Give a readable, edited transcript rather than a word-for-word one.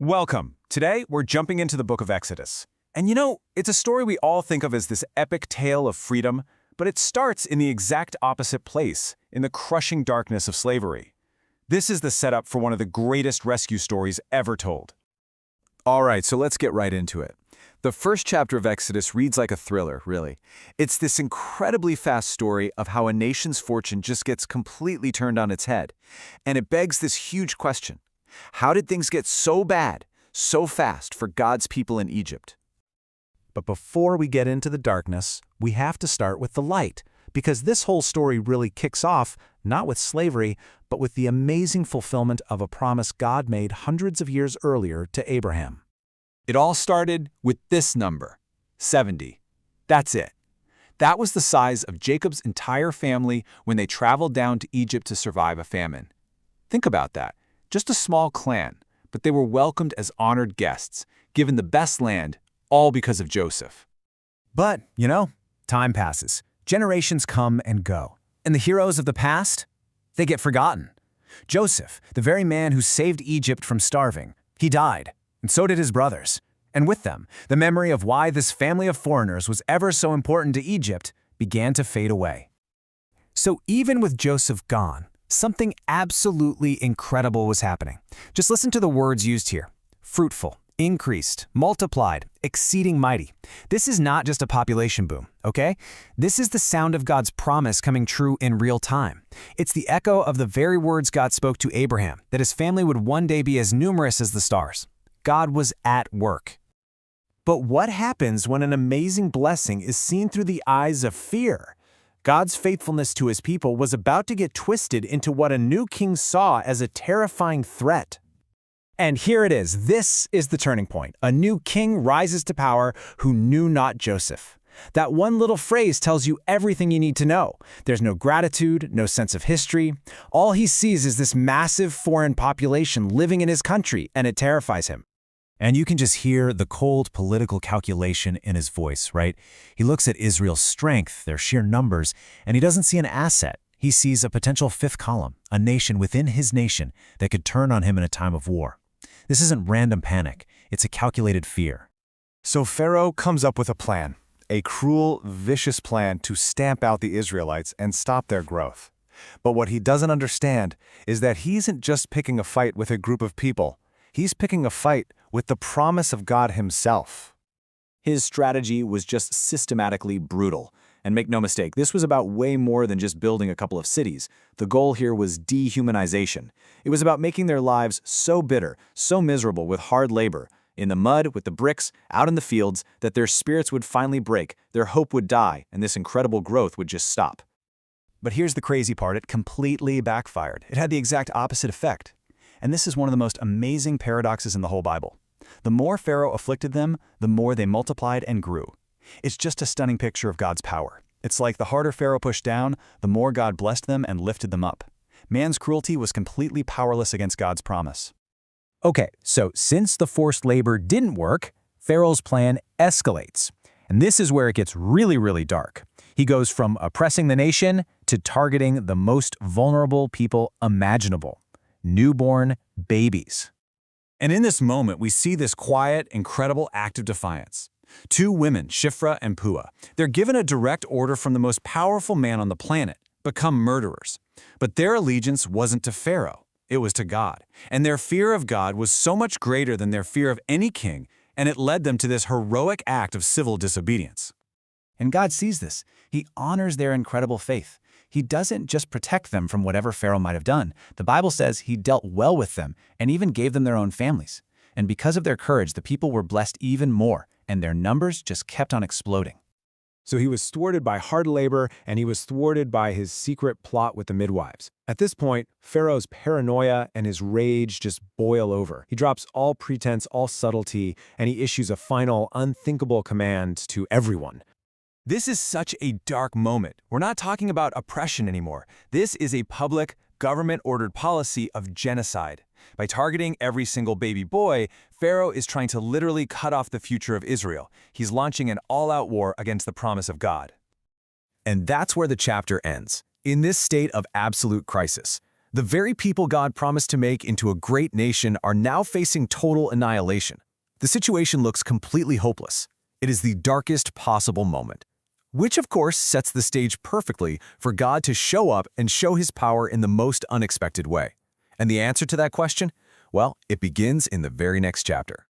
Welcome. Today, we're jumping into the book of Exodus. And it's a story we all think of as this epic tale of freedom, but it starts in the exact opposite place, in the crushing darkness of slavery. This is the setup for one of the greatest rescue stories ever told. All right, so let's get right into it. The first chapter of Exodus reads like a thriller, really. It's this incredibly fast story of how a nation's fortune just gets completely turned on its head. And it begs this huge question. How did things get so bad, so fast for God's people in Egypt? But before we get into the darkness, we have to start with the light, because this whole story really kicks off not with slavery, but with the amazing fulfillment of a promise God made hundreds of years earlier to Abraham. It all started with this number, 70. That's it. That was the size of Jacob's entire family when they traveled down to Egypt to survive a famine. Think about that. Just a small clan, but they were welcomed as honored guests, given the best land, all because of Joseph. But, time passes. Generations come and go. And the heroes of the past, they get forgotten. Joseph, the very man who saved Egypt from starving, he died, and so did his brothers. And with them, the memory of why this family of foreigners was ever so important to Egypt began to fade away. So even with Joseph gone, something absolutely incredible was happening. Just listen to the words used here. Fruitful, increased, multiplied, exceeding mighty. This is not just a population boom, okay? This is the sound of God's promise coming true in real time. It's the echo of the very words God spoke to Abraham, that his family would one day be as numerous as the stars. God was at work. But what happens when an amazing blessing is seen through the eyes of fear? God's faithfulness to his people was about to get twisted into what a new king saw as a terrifying threat. And here it is. This is the turning point. A new king rises to power who knew not Joseph. That one little phrase tells you everything you need to know. There's no gratitude, no sense of history. All he sees is this massive foreign population living in his country, and it terrifies him. And you can just hear the cold political calculation in his voice, right? He looks at Israel's strength, their sheer numbers, and he doesn't see an asset. He sees a potential fifth column, a nation within his nation that could turn on him in a time of war. This isn't random panic. It's a calculated fear. So Pharaoh comes up with a plan, a cruel, vicious plan to stamp out the Israelites and stop their growth. But what he doesn't understand is that he isn't just picking a fight with a group of people. He's picking a fight with the promise of God himself. His strategy was just systematically brutal. And make no mistake, this was about way more than just building a couple of cities. The goal here was dehumanization. It was about making their lives so bitter, so miserable with hard labor, in the mud, with the bricks, out in the fields, that their spirits would finally break, their hope would die, and this incredible growth would just stop. But here's the crazy part. It completely backfired. It had the exact opposite effect. And this is one of the most amazing paradoxes in the whole Bible. The more Pharaoh afflicted them, the more they multiplied and grew. It's just a stunning picture of God's power. It's like the harder Pharaoh pushed down, the more God blessed them and lifted them up. Man's cruelty was completely powerless against God's promise. Okay, so since the forced labor didn't work, Pharaoh's plan escalates. And this is where it gets really, really dark. He goes from oppressing the nation to targeting the most vulnerable people imaginable: newborn babies. And in this moment, we see this quiet, incredible act of defiance. Two women, Shiphrah and Puah, they're given a direct order from the most powerful man on the planet: become murderers. But their allegiance wasn't to Pharaoh, it was to God. And their fear of God was so much greater than their fear of any king, and it led them to this heroic act of civil disobedience. And God sees this. He honors their incredible faith. He doesn't just protect them from whatever Pharaoh might have done. The Bible says he dealt well with them and even gave them their own families. And because of their courage, the people were blessed even more, and their numbers just kept on exploding. So he was thwarted by hard labor, and he was thwarted by his secret plot with the midwives. At this point, Pharaoh's paranoia and his rage just boil over. He drops all pretense, all subtlety, and he issues a final, unthinkable command to everyone. This is such a dark moment. We're not talking about oppression anymore. This is a public, government-ordered policy of genocide. By targeting every single baby boy, Pharaoh is trying to literally cut off the future of Israel. He's launching an all-out war against the promise of God. And that's where the chapter ends. In this state of absolute crisis, The very people God promised to make into a great nation are now facing total annihilation. The situation looks completely hopeless. It is the darkest possible moment, which of course sets the stage perfectly for God to show up and show his power in the most unexpected way. And the answer to that question? Well, it begins in the very next chapter.